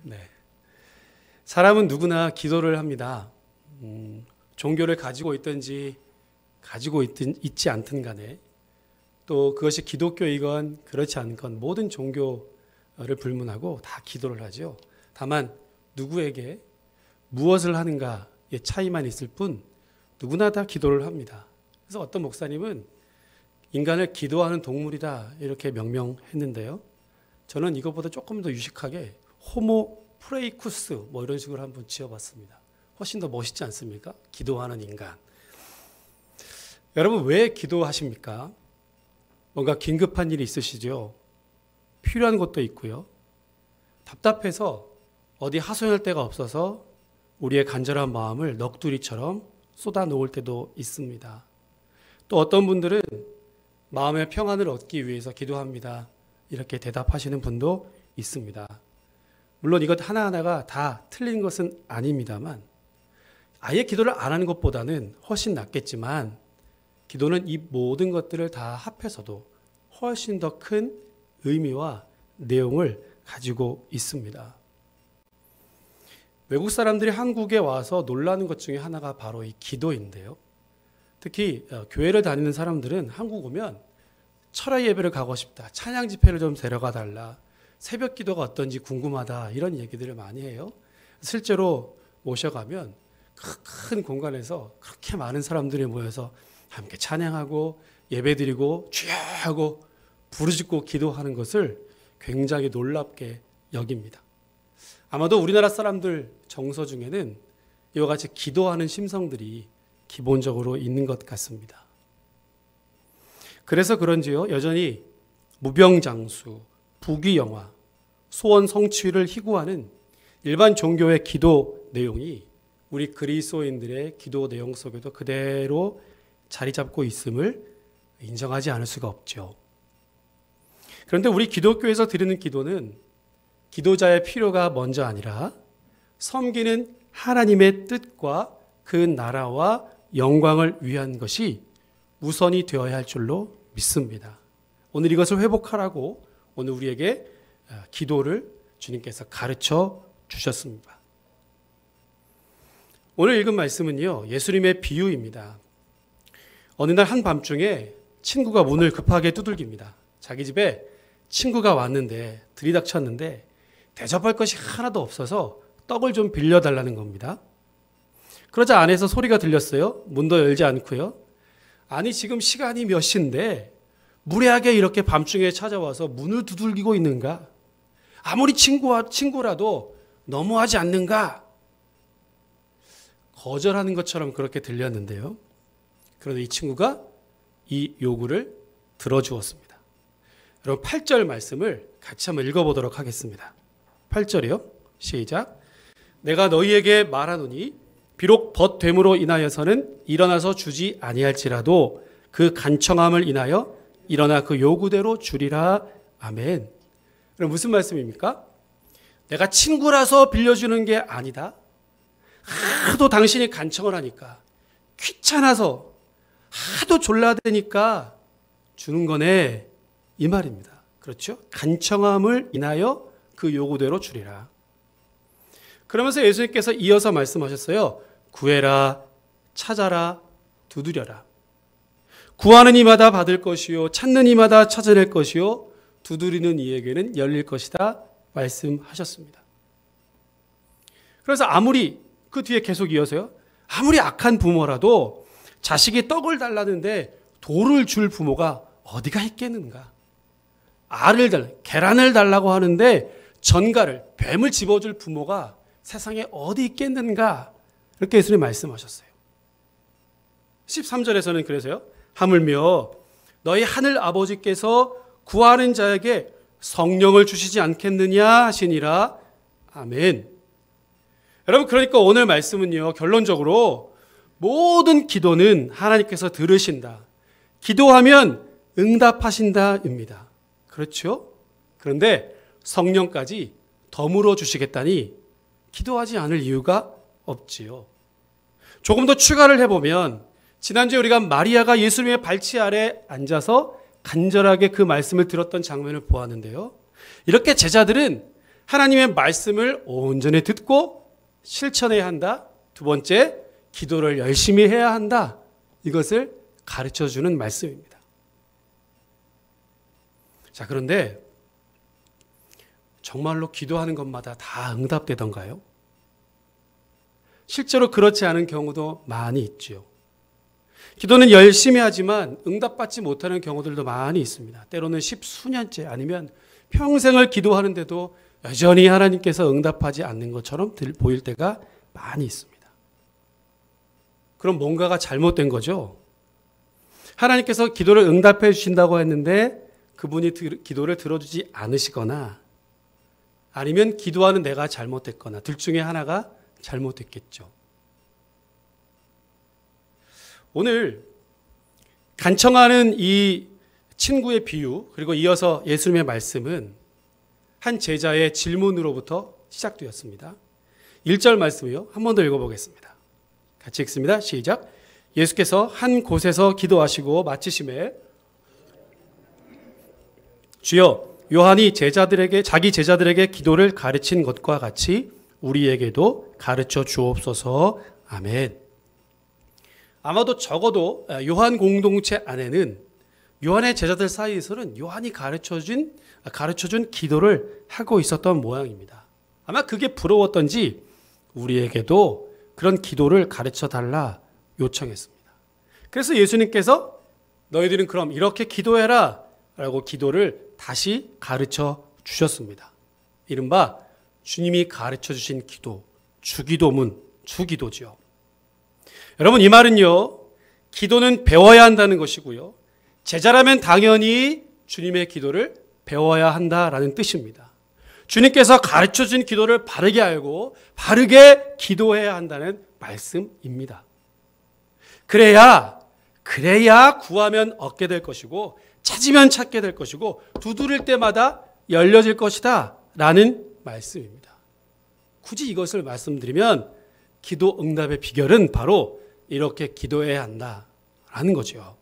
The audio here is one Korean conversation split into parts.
네. 사람은 누구나 기도를 합니다. 종교를 가지고 있든지 있지 않든 간에 또 그것이 기독교이건 그렇지 않건 모든 종교를 불문하고 다 기도를 하죠. 다만 누구에게 무엇을 하는가의 차이만 있을 뿐 누구나 다 기도를 합니다. 그래서 어떤 목사님은 인간을 기도하는 동물이다 이렇게 명명했는데요. 저는 이것보다 조금 더 유식하게 호모 프레이쿠스 뭐 이런 식으로 한번 지어봤습니다. 훨씬 더 멋있지 않습니까? 기도하는 인간. 여러분 왜 기도하십니까? 뭔가 긴급한 일이 있으시죠? 필요한 것도 있고요. 답답해서 어디 하소연할 데가 없어서 우리의 간절한 마음을 넋두리처럼 쏟아 놓을 때도 있습니다. 또 어떤 분들은 마음의 평안을 얻기 위해서 기도합니다. 이렇게 대답하시는 분도 있습니다. 물론 이것 하나하나가 다 틀린 것은 아닙니다만 아예 기도를 안 하는 것보다는 훨씬 낫겠지만 기도는 이 모든 것들을 다 합해서도 훨씬 더 큰 의미와 내용을 가지고 있습니다. 외국 사람들이 한국에 와서 놀라는 것 중에 하나가 바로 이 기도인데요. 특히 교회를 다니는 사람들은 한국 오면 철야 예배를 가고 싶다. 찬양 집회를 좀 데려가 달라. 새벽 기도가 어떤지 궁금하다. 이런 얘기들을 많이 해요. 실제로 모셔가면 큰 공간에서 그렇게 많은 사람들이 모여서 함께 찬양하고 예배드리고 주여 하고 부르짖고 기도하는 것을 굉장히 놀랍게 여깁니다. 아마도 우리나라 사람들 정서 중에는 이와 같이 기도하는 심성들이 기본적으로 있는 것 같습니다. 그래서 그런지요, 여전히 무병장수, 부귀영화, 소원 성취를 희구하는 일반 종교의 기도 내용이 우리 그리스도인들의 기도 내용 속에도 그대로 자리 잡고 있음을 인정하지 않을 수가 없죠. 그런데 우리 기독교에서 드리는 기도는 기도자의 필요가 먼저 아니라 섬기는 하나님의 뜻과 그 나라와 영광을 위한 것이 우선이 되어야 할 줄로 믿습니다. 오늘 이것을 회복하라고 오늘 우리에게 기도를 주님께서 가르쳐 주셨습니다. 오늘 읽은 말씀은요, 예수님의 비유입니다. 어느 날 한밤중에 친구가 문을 급하게 두들깁니다. 자기 집에 친구가 왔는데 들이닥쳤는데 대접할 것이 하나도 없어서 떡을 좀 빌려달라는 겁니다. 그러자 안에서 소리가 들렸어요. 문도 열지 않고요. 아니 지금 시간이 몇 시인데 무례하게 이렇게 밤중에 찾아와서 문을 두들기고 있는가? 아무리 친구라도 너무하지 않는가? 거절하는 것처럼 그렇게 들렸는데요. 그런데 이 친구가 이 요구를 들어주었습니다. 여러분 8절 말씀을 같이 한번 읽어보도록 하겠습니다. 8절이요. 시작. 내가 너희에게 말하노니 비록 벗됨으로 인하여서는 일어나서 주지 아니할지라도 그 간청함을 인하여 일어나 그 요구대로 주리라. 아멘. 그럼 무슨 말씀입니까? 내가 친구라서 빌려주는 게 아니다. 하도 당신이 간청을 하니까 귀찮아서 하도 졸라대니까 주는 거네 이 말입니다. 그렇죠? 간청함을 인하여 그 요구대로 주리라. 그러면서 예수님께서 이어서 말씀하셨어요. 구해라, 찾아라, 두드려라. 구하는 이마다 받을 것이요, 찾는 이마다 찾아낼 것이요, 두드리는 이에게는 열릴 것이다 말씀하셨습니다. 그래서 아무리 그 뒤에 계속 이어서요. 아무리 악한 부모라도 자식이 떡을 달라는데 돌을 줄 부모가 어디가 있겠는가? 계란을 달라고 하는데 전갈을, 뱀을 집어줄 부모가 세상에 어디 있겠는가? 이렇게 예수님 말씀하셨어요. 13절에서는 그래서요. 하물며 너희 하늘 아버지께서 구하는 자에게 성령을 주시지 않겠느냐 하시니라. 아멘. 여러분 그러니까 오늘 말씀은요. 결론적으로 모든 기도는 하나님께서 들으신다. 기도하면 응답하신다입니다. 그렇죠? 그런데 성령까지 더물어 주시겠다니 기도하지 않을 이유가 없지요. 조금 더 추가를 해보면 지난주에 우리가 마리아가 예수님의 발치 아래 앉아서 간절하게 그 말씀을 들었던 장면을 보았는데요. 이렇게 제자들은 하나님의 말씀을 온전히 듣고 실천해야 한다. 두 번째, 기도를 열심히 해야 한다. 이것을 가르쳐주는 말씀입니다. 자, 그런데 정말로 기도하는 것마다 다 응답되던가요? 실제로 그렇지 않은 경우도 많이 있죠. 기도는 열심히 하지만 응답받지 못하는 경우들도 많이 있습니다. 때로는 십수년째 아니면 평생을 기도하는데도 여전히 하나님께서 응답하지 않는 것처럼 보일 때가 많이 있습니다. 그럼 뭔가가 잘못된 거죠. 하나님께서 기도를 응답해 주신다고 했는데 그분이 기도를 들어주지 않으시거나 아니면 기도하는 내가 잘못됐거나 둘 중에 하나가 잘못됐겠죠. 오늘 간청하는 이 친구의 비유 그리고 이어서 예수님의 말씀은 한 제자의 질문으로부터 시작되었습니다. 1절 말씀이요. 한 번 더 읽어보겠습니다. 같이 읽습니다. 시작. 예수께서 한 곳에서 기도하시고 마치심에 주여 요한이 자기 제자들에게 기도를 가르친 것과 같이 우리에게도 가르쳐 주옵소서. 아멘. 아마도 적어도 요한 공동체 안에는 요한의 제자들 사이에서는 요한이 가르쳐준 기도를 하고 있었던 모양입니다. 아마 그게 부러웠던지 우리에게도 그런 기도를 가르쳐 달라 요청했습니다. 그래서 예수님께서 너희들은 그럼 이렇게 기도해라 라고 기도를 다시 가르쳐 주셨습니다. 이른바 주님이 가르쳐 주신 기도, 주기도문, 주기도죠. 여러분 이 말은요, 기도는 배워야 한다는 것이고요. 제자라면 당연히 주님의 기도를 배워야 한다라는 뜻입니다. 주님께서 가르쳐 준 기도를 바르게 알고 바르게 기도해야 한다는 말씀입니다. 그래야 구하면 얻게 될 것이고 찾으면 찾게 될 것이고 두드릴 때마다 열려질 것이다 라는 말씀입니다. 굳이 이것을 말씀드리면 기도 응답의 비결은 바로 이렇게 기도해야 한다라는 거죠.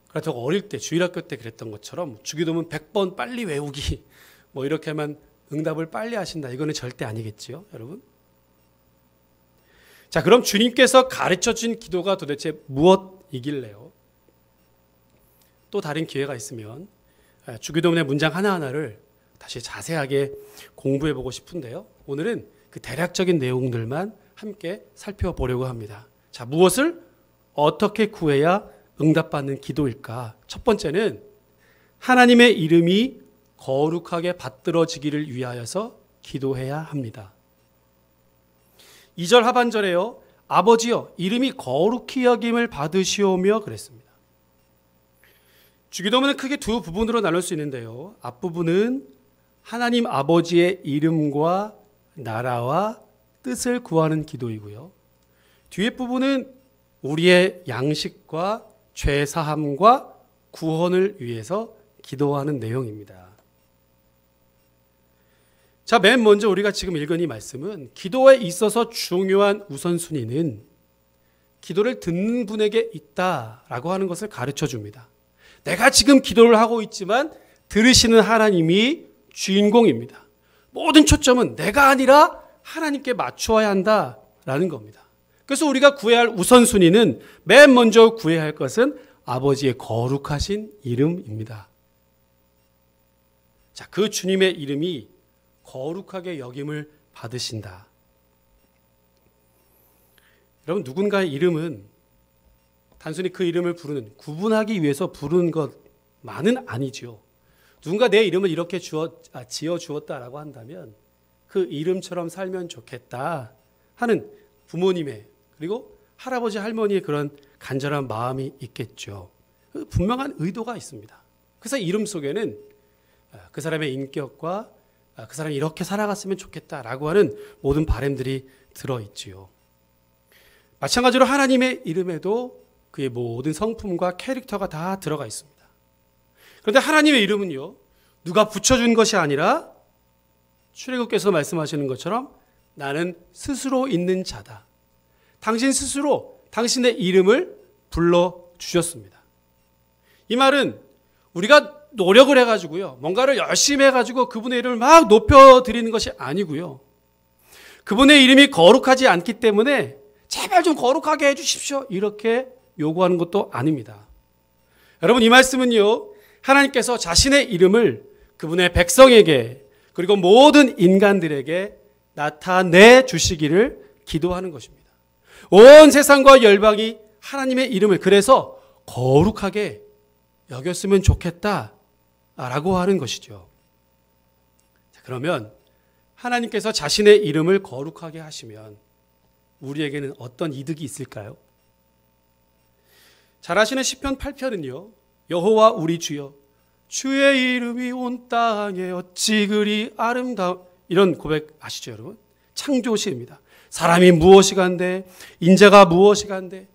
그렇다고 어릴 때 주일학교 때 그랬던 것처럼 주기도문 100번 빨리 외우기 뭐 이렇게 하면 응답을 빨리 하신다. 이거는 절대 아니겠죠, 여러분? 자, 그럼 주님께서 가르쳐 준 기도가 도대체 무엇이길래요? 또 다른 기회가 있으면 주기도문의 문장 하나하나를 다시 자세하게 공부해 보고 싶은데요. 오늘은 그 대략적인 내용들만 함께 살펴보려고 합니다. 자, 무엇을 어떻게 구해야 응답받는 기도일까? 첫 번째는 하나님의 이름이 거룩하게 받들어지기를 위하여서 기도해야 합니다. 2절 하반절에요. 아버지여 이름이 거룩히 여김을 받으시오며 그랬습니다. 주기도문은 크게 두 부분으로 나눌 수 있는데요. 앞부분은 하나님 아버지의 이름과 나라와 뜻을 구하는 기도이고요. 뒤에 부분은 우리의 양식과 죄 사함과 구원을 위해서 기도하는 내용입니다. 자, 맨 먼저 우리가 지금 읽은 이 말씀은 기도에 있어서 중요한 우선순위는 기도를 듣는 분에게 있다라고 하는 것을 가르쳐 줍니다. 내가 지금 기도를 하고 있지만 들으시는 하나님이 주인공입니다. 모든 초점은 내가 아니라 하나님께 맞추어야 한다라는 겁니다. 그래서 우리가 구해야 할 우선순위는 맨 먼저 구해야 할 것은 아버지의 거룩하신 이름입니다. 자, 그 주님의 이름이 거룩하게 여김을 받으신다. 여러분, 누군가의 이름은 단순히 그 이름을 구분하기 위해서 부르는 것만은 아니죠. 누군가 내 이름을 이렇게 지어 주었다라고 한다면 그 이름처럼 살면 좋겠다 하는 부모님의 그리고 할아버지 할머니의 그런 간절한 마음이 있겠죠. 분명한 의도가 있습니다. 그래서 이름 속에는 그 사람의 인격과 그 사람이 이렇게 살아갔으면 좋겠다라고 하는 모든 바람들이 들어있지요. 마찬가지로 하나님의 이름에도 그의 모든 성품과 캐릭터가 다 들어가 있습니다. 그런데 하나님의 이름은요, 누가 붙여준 것이 아니라 출애굽께서 말씀하시는 것처럼 나는 스스로 있는 자다. 당신 스스로 당신의 이름을 불러주셨습니다. 이 말은 우리가 노력을 해가지고요, 뭔가를 열심히 해가지고 그분의 이름을 막 높여드리는 것이 아니고요, 그분의 이름이 거룩하지 않기 때문에 제발 좀 거룩하게 해주십시오, 이렇게 요구하는 것도 아닙니다. 여러분, 이 말씀은요, 하나님께서 자신의 이름을 그분의 백성에게 그리고 모든 인간들에게 나타내 주시기를 기도하는 것입니다. 온 세상과 열방이 하나님의 이름을 그래서 거룩하게 여겼으면 좋겠다라고 하는 것이죠. 그러면 하나님께서 자신의 이름을 거룩하게 하시면 우리에게는 어떤 이득이 있을까요? 잘 아시는 시편 8편은요, 여호와 우리 주여 주의 이름이 온 땅에 어찌 그리 아름다워, 이런 고백 아시죠, 여러분? 창조시입니다. 사람이 무엇이 간데 인자가 무엇이 간데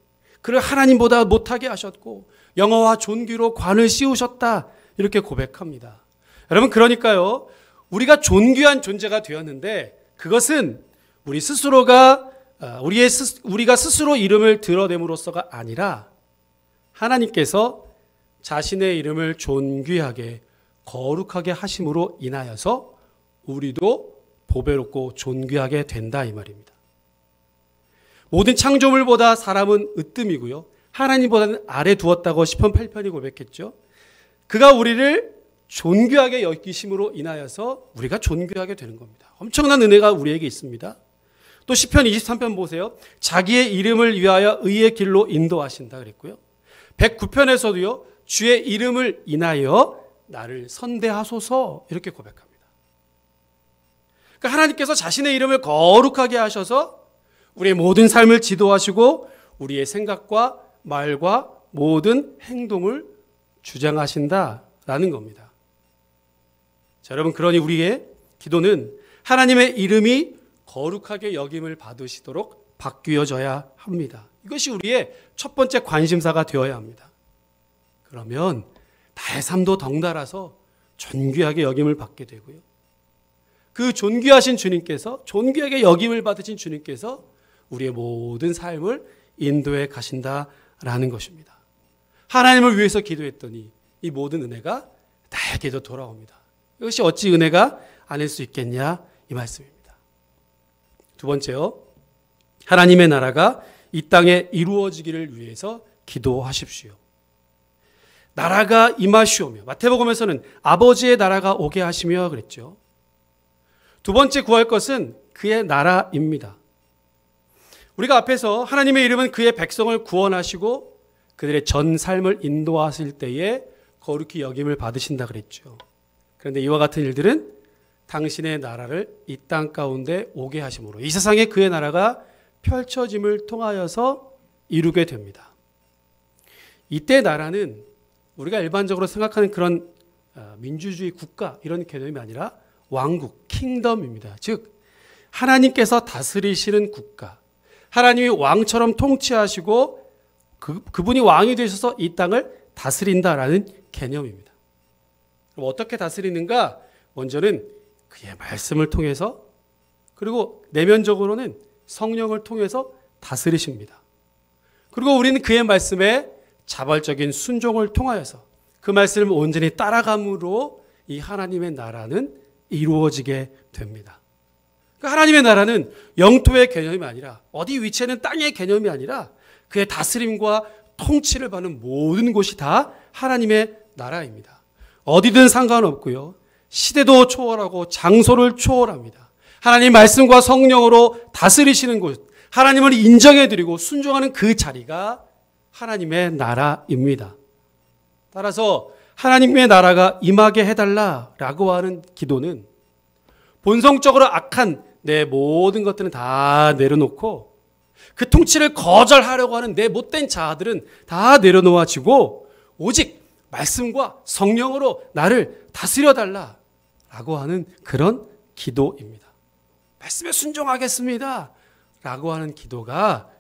그를 하나님보다 못하게 하셨고 영어와 존귀로 관을 씌우셨다, 이렇게 고백합니다. 여러분, 그러니까요, 우리가 존귀한 존재가 되었는데 그것은 우리 스스로가 우리가 스스로 이름을 드러냄으로써가 아니라 하나님께서 자신의 이름을 존귀하게 거룩하게 하심으로 인하여서 우리도 보배롭고 존귀하게 된다, 이 말입니다. 모든 창조물보다 사람은 으뜸이고요, 하나님보다는 아래 두었다고 시편 8편이 고백했죠. 그가 우리를 존귀하게 여기심으로 인하여서 우리가 존귀하게 되는 겁니다. 엄청난 은혜가 우리에게 있습니다. 또 시편 23편 보세요. 자기의 이름을 위하여 의의 길로 인도하신다 그랬고요. 109편에서도요, 주의 이름을 인하여 나를 선대하소서, 이렇게 고백합니다. 그러니까 하나님께서 자신의 이름을 거룩하게 하셔서 우리의 모든 삶을 지도하시고 우리의 생각과 말과 모든 행동을 주장하신다라는 겁니다. 자, 여러분, 그러니 우리의 기도는 하나님의 이름이 거룩하게 여김을 받으시도록 바뀌어져야 합니다. 이것이 우리의 첫 번째 관심사가 되어야 합니다. 그러면 나의 삶도 덩달아서 존귀하게 여김을 받게 되고요, 그 존귀하신 주님께서, 존귀하게 여김을 받으신 주님께서 우리의 모든 삶을 인도해 가신다라는 것입니다. 하나님을 위해서 기도했더니 이 모든 은혜가 나에게도 돌아옵니다. 이것이 어찌 은혜가 아닐 수 있겠냐, 이 말씀입니다. 두 번째요, 하나님의 나라가 이 땅에 이루어지기를 위해서 기도하십시오. 나라가 임하시오며, 마태복음에서는 아버지의 나라가 오게 하시며 그랬죠. 두 번째 구할 것은 그의 나라입니다. 우리가 앞에서 하나님의 이름은 그의 백성을 구원하시고 그들의 전 삶을 인도하실 때에 거룩히 여김을 받으신다 그랬죠. 그런데 이와 같은 일들은 당신의 나라를 이 땅 가운데 오게 하심으로 이 세상에 그의 나라가 펼쳐짐을 통하여서 이루게 됩니다. 이때 나라는 우리가 일반적으로 생각하는 그런 민주주의 국가, 이런 개념이 아니라 왕국, 킹덤입니다. 즉 하나님께서 다스리시는 국가, 하나님이 왕처럼 통치하시고 그분이 왕이 되셔서 이 땅을 다스린다라는 개념입니다. 그럼 어떻게 다스리는가? 먼저는 그의 말씀을 통해서, 그리고 내면적으로는 성령을 통해서 다스리십니다. 그리고 우리는 그의 말씀에 자발적인 순종을 통하여서 그 말씀을 온전히 따라감으로 이 하나님의 나라는 이루어지게 됩니다. 하나님의 나라는 영토의 개념이 아니라, 어디 위치에는 땅의 개념이 아니라 그의 다스림과 통치를 받는 모든 곳이 다 하나님의 나라입니다. 어디든 상관없고요, 시대도 초월하고 장소를 초월합니다. 하나님 말씀과 성령으로 다스리시는 곳, 하나님을 인정해드리고 순종하는 그 자리가 하나님의 나라입니다. 따라서 하나님의 나라가 임하게 해달라라고 하는 기도는 본성적으로 악한 내 모든 것들은 다 내려놓고 그 통치를 거절하려고 하는 내 못된 자아들은 다 내려놓아지고 오직 말씀과 성령으로 나를 다스려달라라고 하는 그런 기도입니다. 말씀에 순종하겠습니다 라고 하는 기도가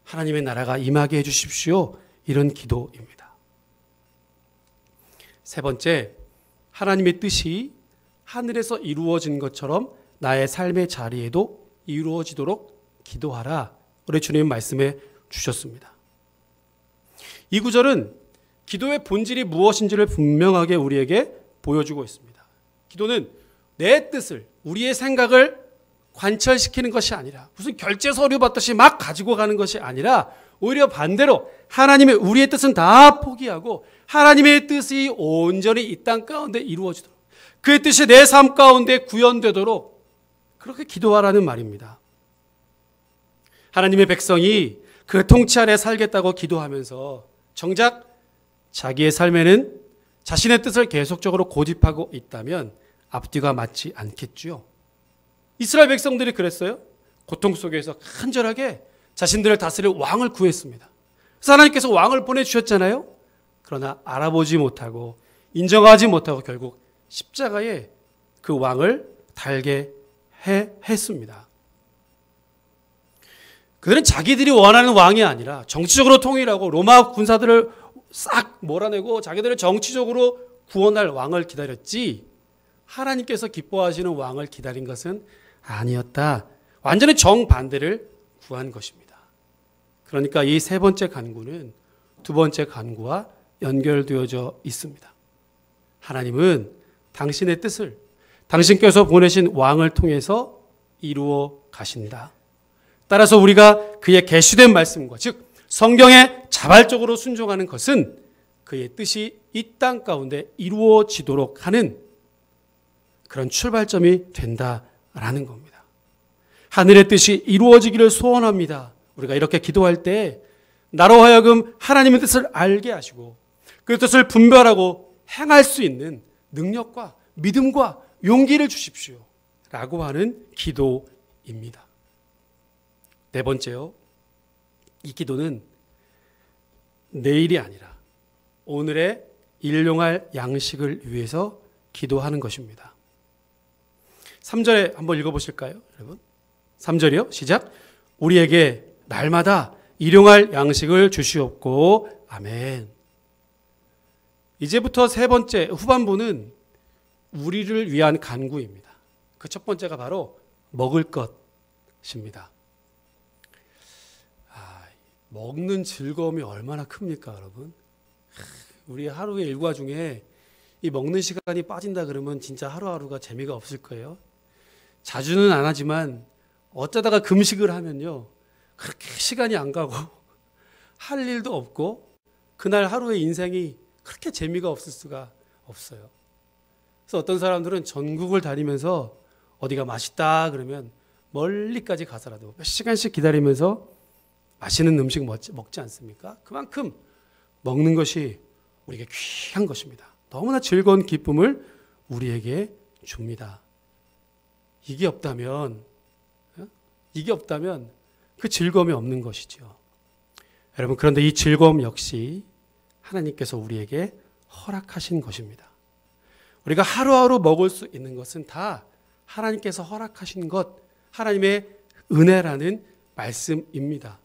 하나님의 나라가 임하게 해주십시오, 이런 기도입니다. 세 번째, 하나님의 뜻이 하늘에서 이루어진 것처럼 나의 삶의 자리에도 이루어지도록 기도하라, 우리 주님 말씀해 주셨습니다. 이 구절은 기도의 본질이 무엇인지를 분명하게 우리에게 보여주고 있습니다. 기도는 내 뜻을, 우리의 생각을 관철시키는 것이 아니라 무슨 결제 서류 받듯이 막 가지고 가는 것이 아니라 오히려 반대로 하나님의 우리의 뜻은 다 포기하고 하나님의 뜻이 온전히 이 땅 가운데 이루어지도록, 그의 뜻이 내 삶 가운데 구현되도록 그렇게 기도하라는 말입니다. 하나님의 백성이 그 통치 아래 살겠다고 기도하면서 정작 자기의 삶에는 자신의 뜻을 계속적으로 고집하고 있다면 앞뒤가 맞지 않겠죠. 이스라엘 백성들이 그랬어요. 고통 속에서 간절하게 자신들을 다스릴 왕을 구했습니다. 그래서 하나님께서 왕을 보내주셨잖아요. 그러나 알아보지 못하고 인정하지 못하고 결국 십자가에 그 왕을 달게 했습니다. 그들은 자기들이 원하는 왕이 아니라 정치적으로 통일하고 로마 군사들을 싹 몰아내고 자기들을 정치적으로 구원할 왕을 기다렸지, 하나님께서 기뻐하시는 왕을 기다린 것은 아니었다. 완전히 정반대를 구한 것입니다. 그러니까 이 세 번째 간구는 두 번째 간구와 연결되어져 있습니다. 하나님은 당신의 뜻을 당신께서 보내신 왕을 통해서 이루어 가신다. 따라서 우리가 그의 계시된 말씀과, 즉 성경에 자발적으로 순종하는 것은 그의 뜻이 이 땅 가운데 이루어지도록 하는 그런 출발점이 된다라는 겁니다. 하늘의 뜻이 이루어지기를 소원합니다. 우리가 이렇게 기도할 때 나로 하여금 하나님의 뜻을 알게 하시고 그 뜻을 분별하고 행할 수 있는 능력과 믿음과 용기를 주십시오 라고 하는 기도입니다. 네 번째요. 이 기도는 내일이 아니라 오늘의 일용할 양식을 위해서 기도하는 것입니다. 3절에 한번 읽어보실까요, 여러분? 3절이요. 시작. 우리에게 날마다 일용할 양식을 주시옵고 아멘. 이제부터 세 번째 후반부는 우리를 위한 간구입니다. 그 첫 번째가 바로 먹을 것입니다. 먹는 즐거움이 얼마나 큽니까, 여러분? 우리 하루의 일과 중에 이 먹는 시간이 빠진다 그러면 진짜 하루하루가 재미가 없을 거예요. 자주는 안 하지만 어쩌다가 금식을 하면요, 그렇게 시간이 안 가고 할 일도 없고 그날 하루의 인생이 그렇게 재미가 없을 수가 없어요. 그래서 어떤 사람들은 전국을 다니면서 어디가 맛있다 그러면 멀리까지 가서라도 몇 시간씩 기다리면서 맛있는 음식 먹지 않습니까? 그만큼 먹는 것이 우리에게 귀한 것입니다. 너무나 즐거운 기쁨을 우리에게 줍니다. 이게 없다면 그 즐거움이 없는 것이죠. 여러분, 그런데 이 즐거움 역시 하나님께서 우리에게 허락하신 것입니다. 우리가 하루하루 먹을 수 있는 것은 다 하나님께서 허락하신 것, 하나님의 은혜라는 말씀입니다.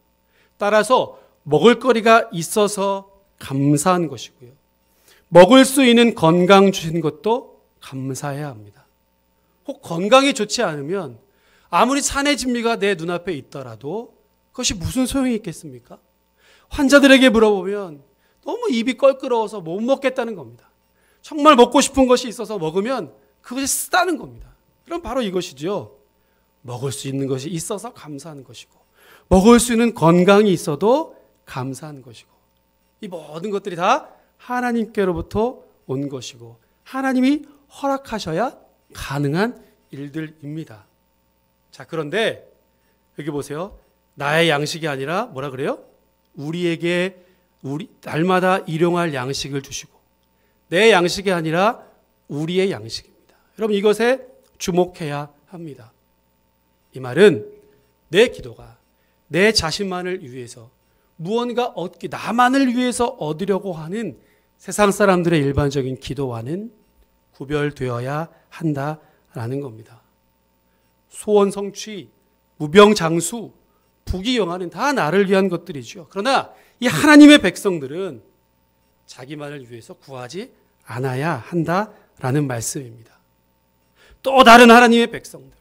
따라서 먹을거리가 있어서 감사한 것이고요. 먹을 수 있는 건강 주신 것도 감사해야 합니다. 혹 건강이 좋지 않으면 아무리 산의 진미가 내 눈앞에 있더라도 그것이 무슨 소용이 있겠습니까? 환자들에게 물어보면 너무 입이 껄끄러워서 못 먹겠다는 겁니다. 정말 먹고 싶은 것이 있어서 먹으면 그것이 쓰다는 겁니다. 그럼 바로 이것이죠. 먹을 수 있는 것이 있어서 감사하는 것이고, 먹을 수 있는 건강이 있어도 감사한 것이고, 이 모든 것들이 다 하나님께로부터 온 것이고 하나님이 허락하셔야 가능한 일들입니다. 자, 그런데 여기 보세요. 나의 양식이 아니라 뭐라 그래요? 우리에게 날마다 일용할 양식을 주시고, 내 양식이 아니라 우리의 양식입니다. 여러분, 이것에 주목해야 합니다. 이 말은 내 기도가 내 자신만을 위해서 무언가 얻기, 나만을 위해서 얻으려고 하는 세상 사람들의 일반적인 기도와는 구별되어야 한다라는 겁니다. 소원 성취, 무병장수, 부귀영화는 다 나를 위한 것들이죠. 그러나 이 하나님의 백성들은 자기만을 위해서 구하지 않아야 한다라는 말씀입니다. 또 다른 하나님의 백성들,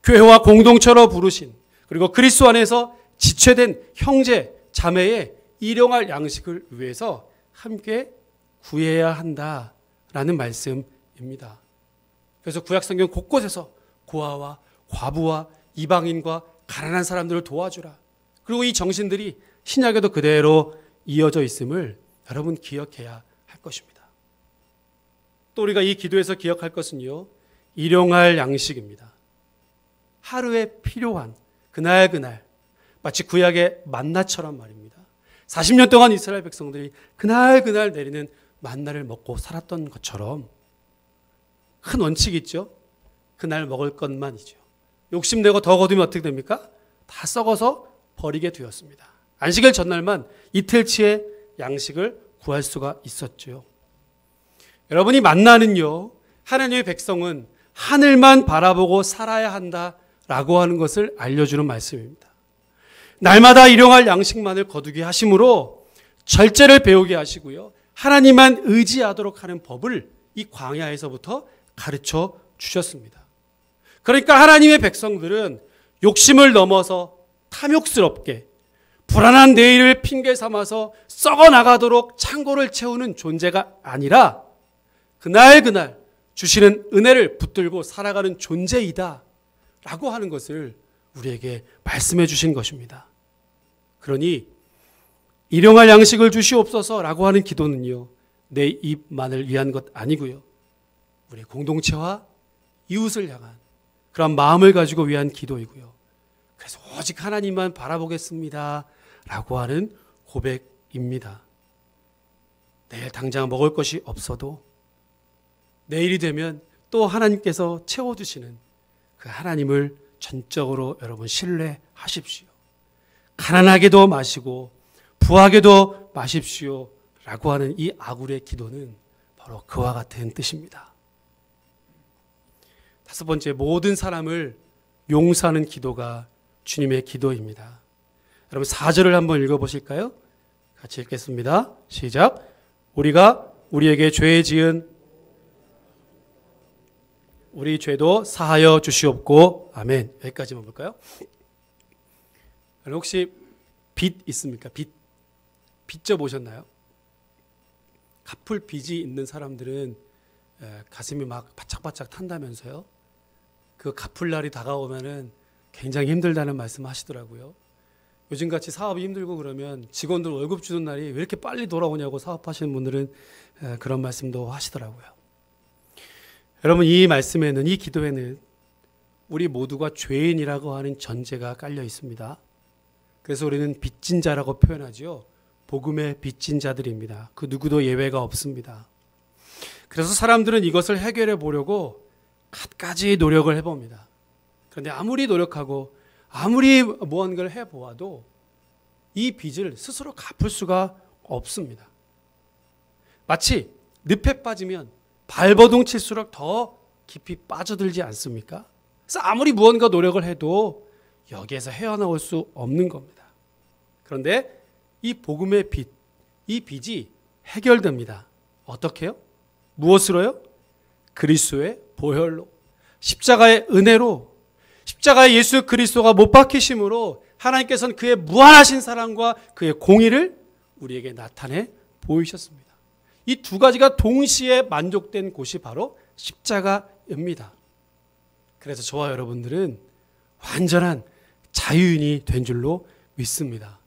교회와 공동체로 부르신, 그리고 그리스도 안에서 지체된 형제, 자매의 일용할 양식을 위해서 함께 구해야 한다라는 말씀입니다. 그래서 구약성경 곳곳에서 고아와 과부와 이방인과 가난한 사람들을 도와주라. 그리고 이 정신들이 신약에도 그대로 이어져 있음을 여러분 기억해야 할 것입니다. 또 우리가 이 기도에서 기억할 것은요, 일용할 양식입니다. 하루에 필요한 그날 마치 구약의 만나처럼 말입니다. 40년 동안 이스라엘 백성들이 그날 내리는 만나를 먹고 살았던 것처럼 큰 원칙이 있죠. 그날 먹을 것만이죠. 욕심내고 더 거두면 어떻게 됩니까? 다 썩어서 버리게 되었습니다. 안식일 전날만 이틀치의 양식을 구할 수가 있었죠. 여러분이 만나는요, 하나님의 백성은 하늘만 바라보고 살아야 한다라고 하는 것을 알려주는 말씀입니다. 날마다 일용할 양식만을 거두게 하심으로 절제를 배우게 하시고요, 하나님만 의지하도록 하는 법을 이 광야에서부터 가르쳐 주셨습니다. 그러니까 하나님의 백성들은 욕심을 넘어서 탐욕스럽게 불안한 내일을 핑계 삼아서 썩어 나가도록 창고를 채우는 존재가 아니라 그날 주시는 은혜를 붙들고 살아가는 존재이다 라고 하는 것을 우리에게 말씀해 주신 것입니다. 그러니 일용할 양식을 주시옵소서 라고 하는 기도는요, 내 입만을 위한 것 아니고요, 우리 공동체와 이웃을 향한 그런 마음을 가지고 위한 기도이고요. 그래서 오직 하나님만 바라보겠습니다 라고 하는 고백입니다. 내일 당장 먹을 것이 없어도 내일이 되면 또 하나님께서 채워주시는 그 하나님을 전적으로 여러분 신뢰하십시오. 가난하게도 마시고 부하게도 마십시오 라고 하는 이 아굴의 기도는 바로 그와 같은 뜻입니다. 다섯 번째, 모든 사람을 용서하는 기도가 주님의 기도입니다. 여러분 4절을 한번 읽어보실까요? 같이 읽겠습니다. 시작. 우리가 우리에게 죄 지은 우리 죄도 사하여 주시옵고. 아멘. 여기까지만 볼까요? 혹시 빚 있습니까? 빚 져보셨나요? 갚을 빚이 있는 사람들은 가슴이 막 바짝바짝 탄다면서요. 그 갚을 날이 다가오면은 굉장히 힘들다는 말씀 하시더라고요. 요즘같이 사업이 힘들고 그러면 직원들 월급 주는 날이 왜 이렇게 빨리 돌아오냐고 사업하시는 분들은 그런 말씀도 하시더라고요. 여러분, 이 말씀에는, 이 기도에는 우리 모두가 죄인이라고 하는 전제가 깔려 있습니다. 그래서 우리는 빚진 자라고 표현하죠. 복음의 빚진 자들입니다. 그 누구도 예외가 없습니다. 그래서 사람들은 이것을 해결해 보려고 갖가지 노력을 해봅니다. 그런데 아무리 노력하고 아무리 무언가를 해보아도 이 빚을 스스로 갚을 수가 없습니다. 마치 늪에 빠지면 발버둥 칠수록 더 깊이 빠져들지 않습니까? 그래서 아무리 무언가 노력을 해도 여기에서 헤어나올 수 없는 겁니다. 그런데 이 복음의 빚, 이 빚이 해결됩니다. 어떻게요? 무엇으로요? 그리스도의 보혈로, 십자가의 은혜로, 십자가의 예수 그리스도가 못 박히심으로 하나님께서는 그의 무한하신 사랑과 그의 공의를 우리에게 나타내 보이셨습니다. 이 두 가지가 동시에 만족된 곳이 바로 십자가입니다. 그래서 저와 여러분들은 완전한 자유인이 된 줄로 믿습니다.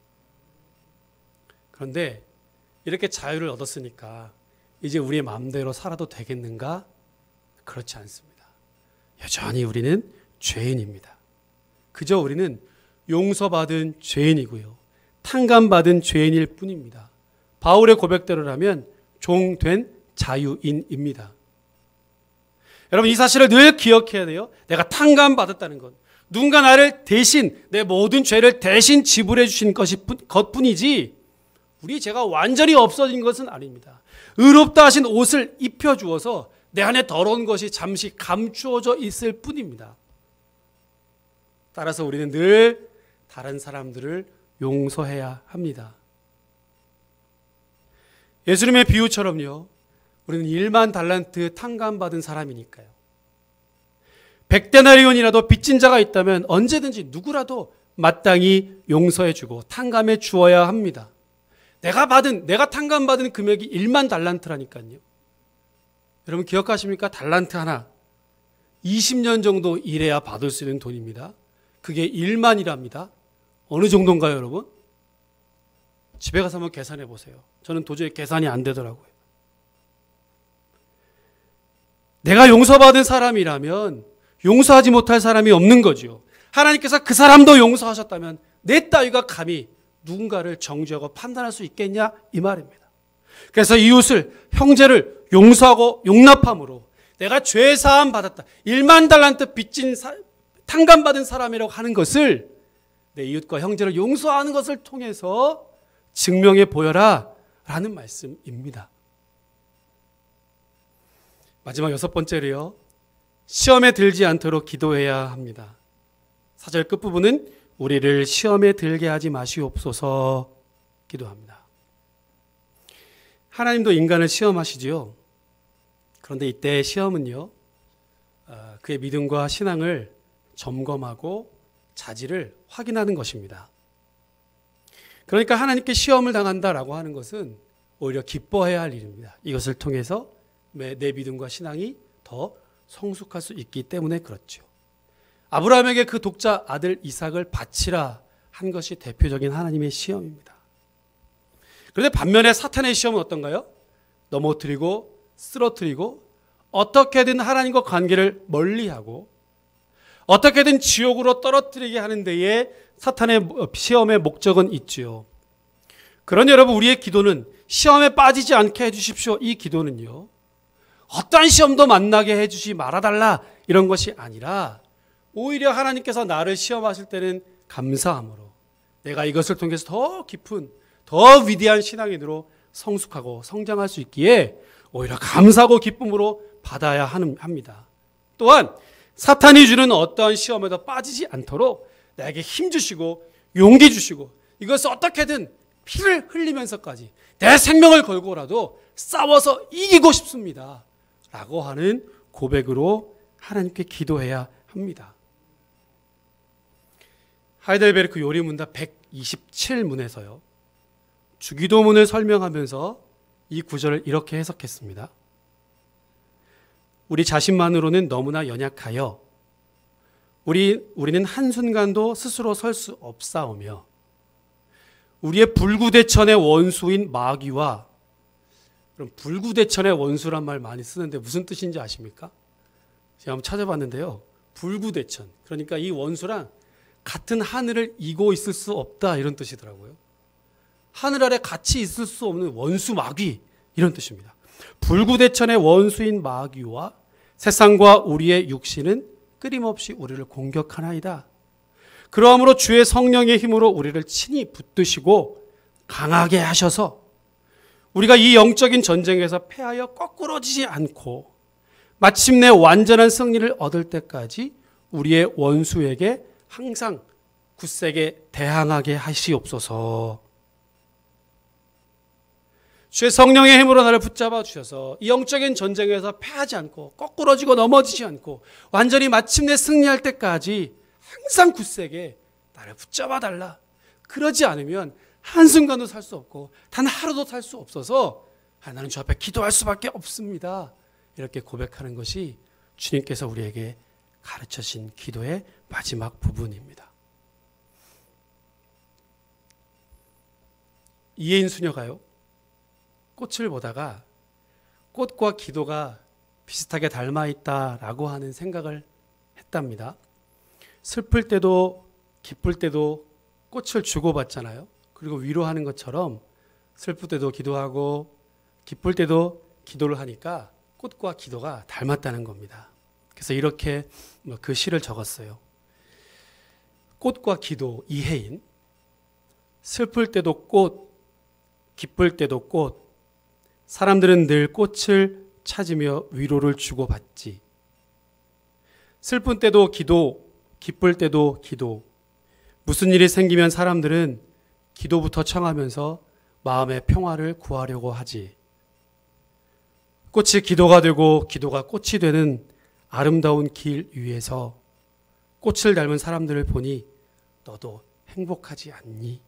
그런데 이렇게 자유를 얻었으니까 이제 우리의 마음대로 살아도 되겠는가? 그렇지 않습니다. 여전히 우리는 죄인입니다. 그저 우리는 용서받은 죄인이고요, 탕감받은 죄인일 뿐입니다. 바울의 고백대로라면 종된 자유인입니다. 여러분, 이 사실을 늘 기억해야 돼요. 내가 탕감받았다는 것, 누군가 나를 대신, 내 모든 죄를 대신 지불해 주신 것뿐이지 우리 죄가 완전히 없어진 것은 아닙니다. 의롭다 하신 옷을 입혀주어서 내 안에 더러운 것이 잠시 감추어져 있을 뿐입니다. 따라서 우리는 늘 다른 사람들을 용서해야 합니다. 예수님의 비유처럼요, 우리는 1만 달란트 탕감받은 사람이니까요. 100데나리온이라도 빚진 자가 있다면 언제든지 누구라도 마땅히 용서해주고 탕감해 주어야 합니다. 내가 탕감받은 금액이 1만 달란트라니까요. 여러분 기억하십니까? 달란트 하나 20년 정도 일해야 받을 수 있는 돈입니다. 그게 1만이랍니다. 어느 정도인가요, 여러분? 집에 가서 한번 계산해 보세요. 저는 도저히 계산이 안 되더라고요. 내가 용서받은 사람이라면 용서하지 못할 사람이 없는 거죠. 하나님께서 그 사람도 용서하셨다면 내 따위가 감히 누군가를 정죄하고 판단할 수 있겠냐? 이 말입니다. 그래서 이웃을, 형제를 용서하고 용납함으로 내가 죄사함 받았다. 1만 달란트 빚진 탕감받은 사람이라고 하는 것을 내 이웃과 형제를 용서하는 것을 통해서 증명해 보여라 라는 말씀입니다. 마지막 6번째로요. 시험에 들지 않도록 기도해야 합니다. 4절 끝부분은 우리를 시험에 들게 하지 마시옵소서 기도합니다. 하나님도 인간을 시험하시지요. 그런데 이때 시험은요, 그의 믿음과 신앙을 점검하고 자질을 확인하는 것입니다. 그러니까 하나님께 시험을 당한다라고 하는 것은 오히려 기뻐해야 할 일입니다. 이것을 통해서 내 믿음과 신앙이 더 성숙할 수 있기 때문에 그렇죠. 아브라함에게 그 독자 아들 이삭을 바치라 한 것이 대표적인 하나님의 시험입니다. 그런데 반면에 사탄의 시험은 어떤가요? 넘어뜨리고 쓰러뜨리고 어떻게든 하나님과 관계를 멀리하고 어떻게든 지옥으로 떨어뜨리게 하는 데에 사탄의 시험의 목적은 있지요. 그러니 여러분 우리의 기도는 시험에 빠지지 않게 해주십시오. 이 기도는요. 어떠한 시험도 만나게 해주지 말아달라 이런 것이 아니라 오히려 하나님께서 나를 시험하실 때는 감사함으로 내가 이것을 통해서 더 깊은 더 위대한 신앙인으로 성숙하고 성장할 수 있기에 오히려 감사하고 기쁨으로 받아야 합니다. 또한 사탄이 주는 어떠한 시험에도 빠지지 않도록 나에게 힘 주시고 용기 주시고 이것을 어떻게든 피를 흘리면서까지 내 생명을 걸고라도 싸워서 이기고 싶습니다. 라고 하는 고백으로 하나님께 기도해야 합니다. 하이델베르크 요리문답 127문에서요. 주기도문을 설명하면서 이 구절을 이렇게 해석했습니다. 우리 자신만으로는 너무나 연약하여 우리는 한순간도 스스로 설 수 없사오며 우리의 불구대천의 원수인 마귀와 그럼 불구대천의 원수란 말 많이 쓰는데 무슨 뜻인지 아십니까? 제가 한번 찾아봤는데요. 불구대천. 그러니까 이 원수랑 같은 하늘을 이고 있을 수 없다 이런 뜻이더라고요. 하늘 아래 같이 있을 수 없는 원수 마귀 이런 뜻입니다. 불구대천의 원수인 마귀와 세상과 우리의 육신은 끊임없이 우리를 공격하나이다. 그러므로 주의 성령의 힘으로 우리를 친히 붙드시고 강하게 하셔서 우리가 이 영적인 전쟁에서 패하여 거꾸러지지 않고 마침내 완전한 승리를 얻을 때까지 우리의 원수에게 항상 굳세게 대항하게 하시옵소서. 주의 성령의 힘으로 나를 붙잡아 주셔서 이 영적인 전쟁에서 패하지 않고 거꾸러지고 넘어지지 않고 완전히 마침내 승리할 때까지 항상 굳세게 나를 붙잡아 달라. 그러지 않으면 한순간도 살 수 없고 단 하루도 살 수 없어서 나는 주 앞에 기도할 수밖에 없습니다. 이렇게 고백하는 것이 주님께서 우리에게 가르쳐신 기도의 마지막 부분입니다. 이혜인 수녀가요. 꽃을 보다가 꽃과 기도가 비슷하게 닮아 있다라고 하는 생각을 했답니다. 슬플 때도 기쁠 때도 꽃을 주고받잖아요. 그리고 위로하는 것처럼 슬플 때도 기도하고 기쁠 때도 기도를 하니까 꽃과 기도가 닮았다는 겁니다. 그래서 이렇게 그 시를 적었어요. 꽃과 기도 이혜인. 슬플 때도 꽃, 기쁠 때도 꽃. 사람들은 늘 꽃을 찾으며 위로를 주고받지. 슬픈 때도 기도, 기쁠 때도 기도. 무슨 일이 생기면 사람들은 기도부터 청하면서 마음의 평화를 구하려고 하지. 꽃이 기도가 되고 기도가 꽃이 되는 아름다운 길 위에서 꽃을 닮은 사람들을 보니 너도 행복하지 않니?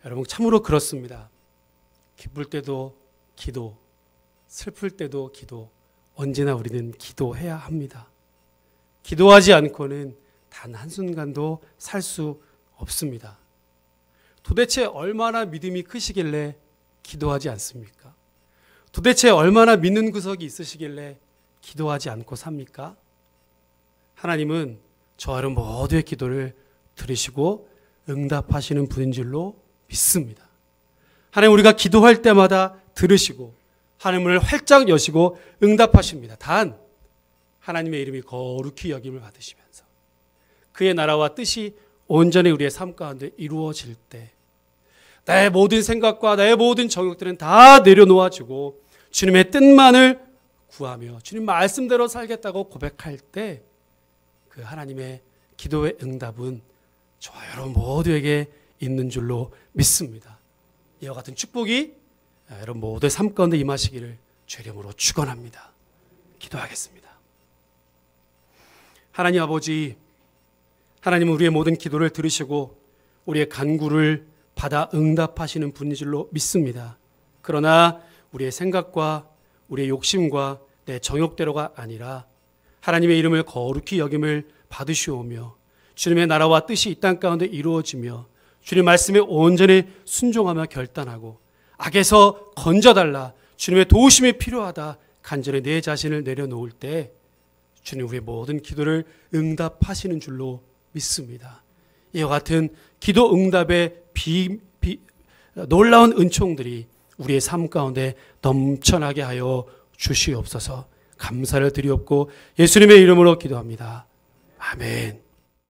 여러분 참으로 그렇습니다. 기쁠 때도 기도, 슬플 때도 기도, 언제나 우리는 기도해야 합니다. 기도하지 않고는 단 한순간도 살 수 없습니다. 도대체 얼마나 믿음이 크시길래 기도하지 않습니까? 도대체 얼마나 믿는 구석이 있으시길래 기도하지 않고 삽니까? 하나님은 저와 여러분 모두의 기도를 들으시고 응답하시는 분인 줄로 믿습니다. 하나님, 우리가 기도할 때마다 들으시고 하늘문을 활짝 여시고 응답하십니다. 단 하나님의 이름이 거룩히 여김을 받으시면서 그의 나라와 뜻이 온전히 우리의 삶 가운데 이루어질 때 나의 모든 생각과 나의 모든 정욕들은 다 내려놓아주고 주님의 뜻만을 구하며 주님 말씀대로 살겠다고 고백할 때 그 하나님의 기도의 응답은 저와 여러분 모두에게 있는 줄로 믿습니다. 이와 같은 축복이 여러분 모두의 삶 가운데 임하시기를 주님으로 축원합니다. 기도하겠습니다. 하나님 아버지, 하나님은 우리의 모든 기도를 들으시고 우리의 간구를 받아 응답하시는 분인 줄로 믿습니다. 그러나 우리의 생각과 우리의 욕심과 내 정욕대로가 아니라 하나님의 이름을 거룩히 여김을 받으시오며 주님의 나라와 뜻이 이 땅 가운데 이루어지며 주님 말씀에 온전히 순종하며 결단하고 악에서 건져달라, 주님의 도우심이 필요하다 간절히 내 자신을 내려놓을 때 주님 우리의 모든 기도를 응답하시는 줄로 믿습니다. 이와 같은 기도 응답의 놀라운 은총들이 우리의 삶 가운데 넘쳐나게 하여 주시옵소서. 감사를 드리옵고 예수님의 이름으로 기도합니다. 아멘.